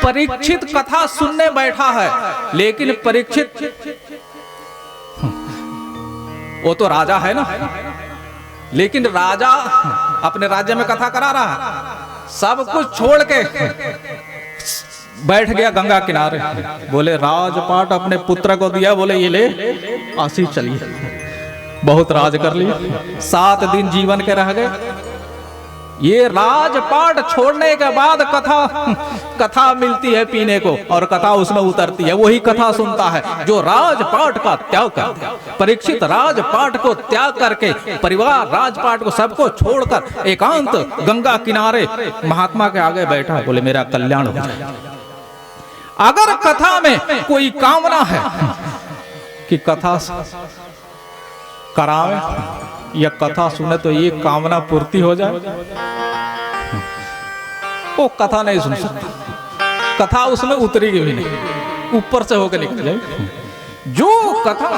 परीक्षित कथा सुनने बैठा है, लेकिन परीक्षित वो तो राजा है ना, लेकिन राजा अपने राज्य में कथा करा रहा है, सब कुछ छोड़ के बैठ गया गंगा किनारे। बोले राजपाट अपने पुत्र को दिया, बोले ये ले आसी चलिए, बहुत राज कर लिया, 7 दिन जीवन के रह गए। ये राजपाट छोड़ने के बाद कथा मिलती है पीने को, और कथा उसमें उतरती है, वही कथा सुनता है जो राजपाट का त्याग करता है। परीक्षित राजपाट को त्याग करके, परिवार राजपाट को सबको छोड़कर एकांत गंगा किनारे महात्मा के आगे बैठा। बोले मेरा कल्याण हो जाए। अगर कथा में कोई कामना है कि कथा करावे या कथा सुने तो ये कामना पूर्ति हो जाए, वो कथा नहीं सुन सकता, कथा उसमें उतरेगी भी नहीं, ऊपर से होकर निकल जाए। जो कथा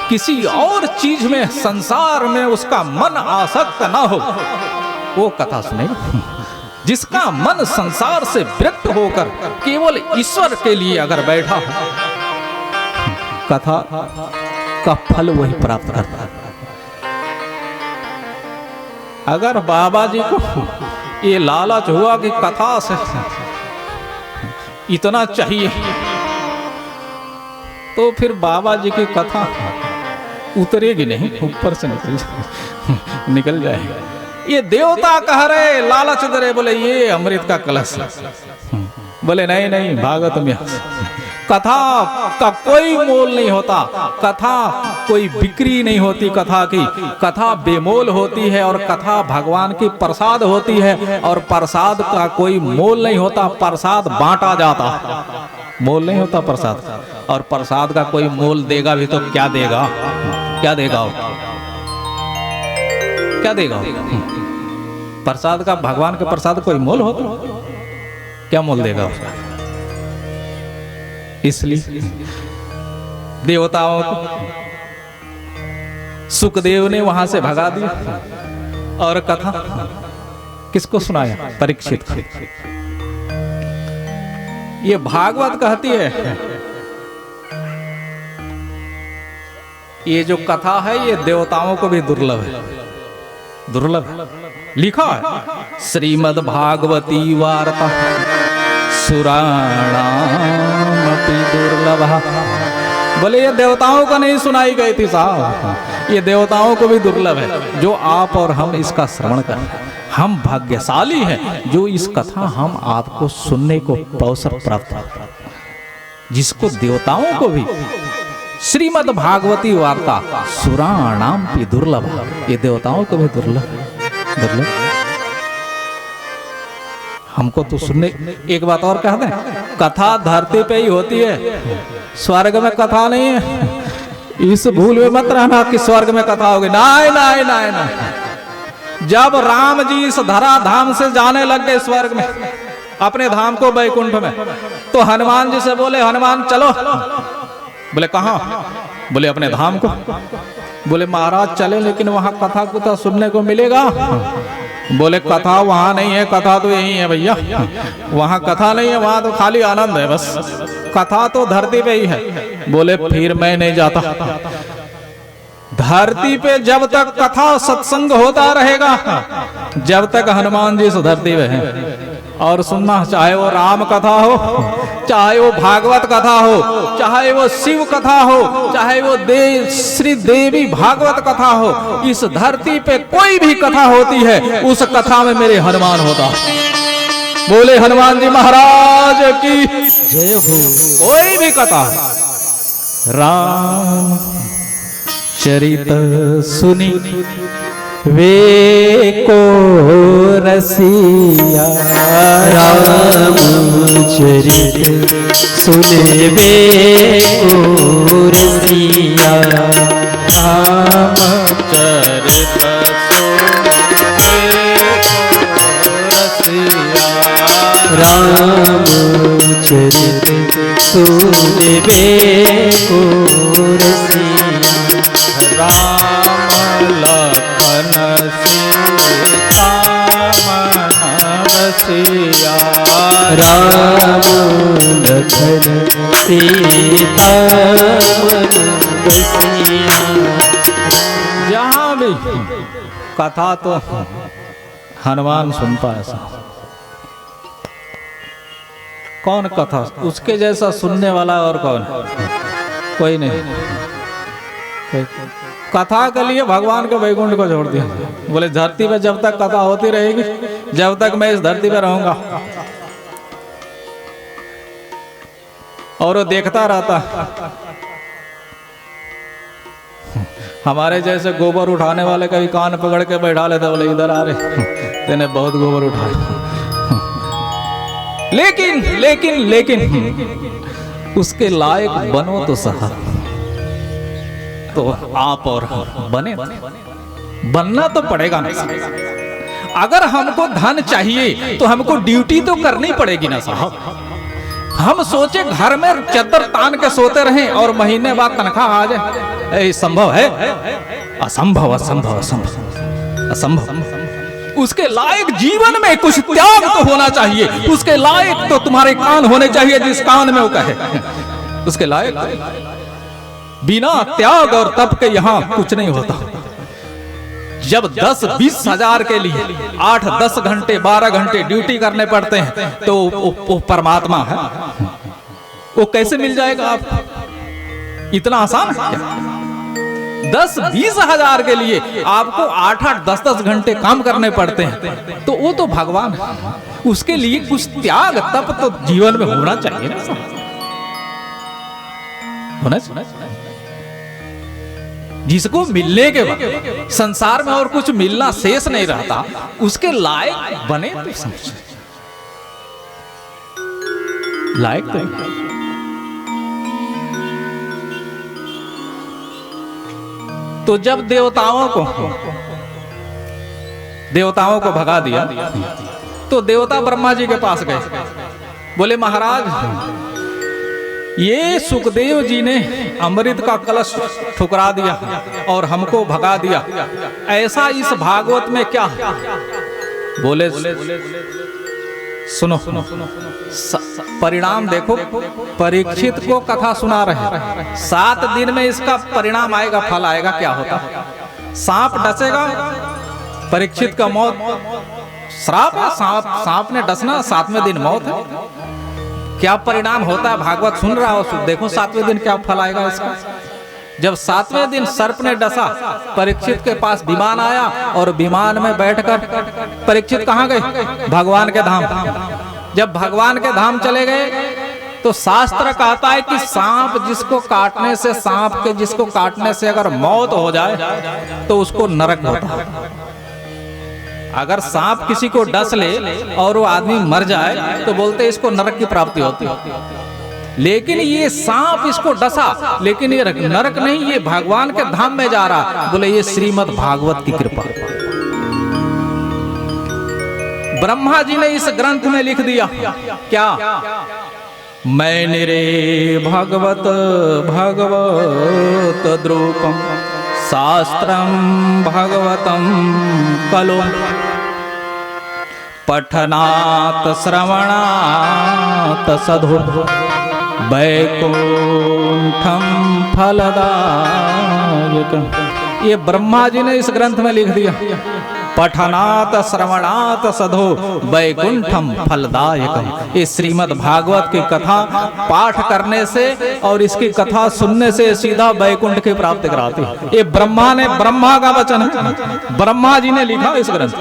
किसी और चीज में, संसार में उसका मन आसक्त ना हो, वो कथा सुनेगा। जिसका मन संसार से विरक्त होकर केवल ईश्वर के लिए अगर बैठा हो, कथा का फल वही प्राप्त करता है। अगर बाबा जी को ये लालच हुआ कि कथा से इतना चाहिए, तो फिर बाबा जी की कथा उतरेगी नहीं, ऊपर से निकल जाएगा। ये देवता कह रहे लालच दे रहे, बोले ये अमृत का कलश, बोले नहीं नहीं, भागवत में कथा का कोई मोल नहीं होता, कथा कोई बिक्री नहीं होती, कथा की कथा बेमोल होती है, और कथा भगवान की प्रसाद होती है, और प्रसाद का कोई मोल नहीं होता, प्रसाद बांटा जाता, मोल नहीं होता प्रसाद, और प्रसाद का कोई मोल देगा भी तो क्या देगा, क्या देगा, क्या देगा? प्रसाद का, भगवान के प्रसाद कोई मोल होता, क्या मोल देगा उसका? इसलिए देवताओं को सुखदेव ने वहां से भगा दिया, और कथा किसको सुनाया? परीक्षित को। ये भागवत कहती है ये जो कथा है ये देवताओं को भी दुर्लभ है, दुर्लभ है। लिखा है श्रीमद् भागवती वार्ता सुराणामपि दुर्लभ। बोले ये देवताओं को नहीं सुनाई गई थी साहब, ये देवताओं को भी दुर्लभ है, जो आप और हम इसका श्रवण करें। हम भाग्यशाली हैं जो इस कथा हम आपको सुनने को अवसर प्राप्त है, जिसको देवताओं को भी श्रीमद् भागवती वार्ता सुराणामपि दुर्लभ, ये देवताओं को भी दुर्लभ, दुर्लभ। हमको तो सुनने, एक बात और कह दें, कथा धरती पे ही होती है, स्वर्ग में कथा नहीं है। इस भूल में मत रहना कि स्वर्ग में कथा होगी, नहीं नहीं नहीं नहीं। जब राम जी इस धरा धाम से जाने लग गए स्वर्ग में, अपने धाम को बैकुंठ में, तो हनुमान जी से बोले हनुमान चलो। बोले कहाँ? बोले अपने धाम को। बोले महाराज चले, लेकिन वहां कथा कुथा सुनने को मिलेगा। बोले कथा वहां नहीं है, कथा तो यही है भैया, वहां कथा नहीं है, वहां तो खाली आनंद है बस, कथा तो धरती पे ही है। बोले फिर मैं नहीं जाता, धरती पे जब तक कथा सत्संग होता रहेगा, जब तक हनुमान जी इस धरती पे हैं। और सुनना, चाहे वो राम कथा हो, चाहे वो भागवत कथा हो, चाहे वो शिव कथा हो, चाहे वो श्री देवी भागवत कथा हो, इस धरती पे कोई भी कथा होती है, उस कथा में मेरे हनुमान होता। बोले हनुमान जी महाराज की जय हो। कोई भी कथा, राम चरित सुनी वे को रसिया, राम चरित सुने वे को रसिया, राम चरित राम चरित सुने वे को रसिया, राम लखन सीता मन बसिया, राम लखन सीता मन बसिया। जहां भी कथा तो हनुमान सुन पाए सा। कौन कथा उसके जैसा सुनने वाला और कौन? कोई नहीं। कथा के लिए भगवान को वैकुंठ को छोड़ दिया। बोले धरती पे जब तक कथा होती रहेगी, जब तक मैं इस धरती पे रहूंगा। और वो देखता रहता। हमारे जैसे गोबर उठाने वाले कभी कान पकड़ के बैठा लेते, बोले इधर आ रहे, तेने बहुत गोबर उठाया। लेकिन लेकिन लेकिन उसके लायक बनो तो सहा। तो आप और बने, बनना तो पड़ेगा ना। अगर हमको धन चाहिए तो हमको ड्यूटी तो करनी पड़ेगी ना साहब। हम सोचे घर में चद्दर तान के सोते रहें और महीने बाद तनख्वाह आ जाए, ये संभव है? असंभव असंभव असंभव असंभव। उसके लायक जीवन में कुछ त्याग तो होना चाहिए। उसके लायक तो तुम्हारे कान होने चाहिए जिस कान में वो कहे। उसके लायक बिना त्याग और तप के यहाँ कुछ नहीं होता। जब 10-20 हजार के लिए 8-10 घंटे 12 घंटे ड्यूटी करने पड़ते हैं तो वो परमात्मा है। वो कैसे मिल जाएगा आपको? इतना आसान है क्या? 10-20 हजार के लिए आपको 8-8 10-10 घंटे काम करने पड़ते हैं तो वो तो भगवान है। उसके लिए कुछ त्याग तप तो जीवन में होना चाहिए ना। होना चाहिए। जिसको मिलने के बाद संसार में और कुछ मिलना शेष नहीं रहता, उसके लायक बने तो समझ। लायक तो तो जब देवताओं को भगा दिया तो देवता ब्रह्मा जी के पास गए। बोले महाराज, ये सुखदेव जी ने अमृत का कलश ठुकरा दिया और हमको भगा दिया, ऐसा इस भागवत में क्या? बोले सुनो परिणाम देखो। परीक्षित को कथा सुना रहे, 7 दिन में इसका परिणाम आएगा, फल आएगा। क्या होता? सांप डसेगा, परीक्षित का मौत। श्राप है, सांप ने डसना, 7वें दिन मौत है। क्या परिणाम होता है? भागवत सुन रहा हो, देखो 7वें दिन क्या फल आएगा इसका। जब 7वें दिन सर्प ने डसा, परीक्षित के पास विमान आया और विमान में बैठकर परीक्षित कहाँ गए? भगवान के धाम। जब भगवान के धाम चले गए तो शास्त्र कहता है कि सांप जिसको काटने से अगर मौत हो जाए तो उसको नरक होता है। अगर सांप किसी को डस ले और वो आदमी मर जाए तो बोलते इसको नरक की प्राप्ति होती है। लेकिन ये सांप इसको डसा, लेकिन ये नरक नहीं, ये भगवान के धाम में जा रहा। बोले ये श्रीमद् भागवत की कृपा। ब्रह्मा जी ने इस ग्रंथ में लिख दिया क्या? मैंने रे भगवत द्रूपम शास्त्रम भगवतम कलो पठनात् श्रवणात् सधो वैकुंठम फलदायकम्। ये ब्रह्मा जी ने इस ग्रंथ में लिख दिया। पठनात् श्रवणात् सधो वैकुंठम फलदायकम्। ये श्रीमद् भागवत की कथा पाठ करने से और इसकी कथा सुनने से सीधा वैकुंठ की प्राप्ति कराती है। ये ब्रह्मा का वचन है, ब्रह्मा जी ने लिखा इस ग्रंथ।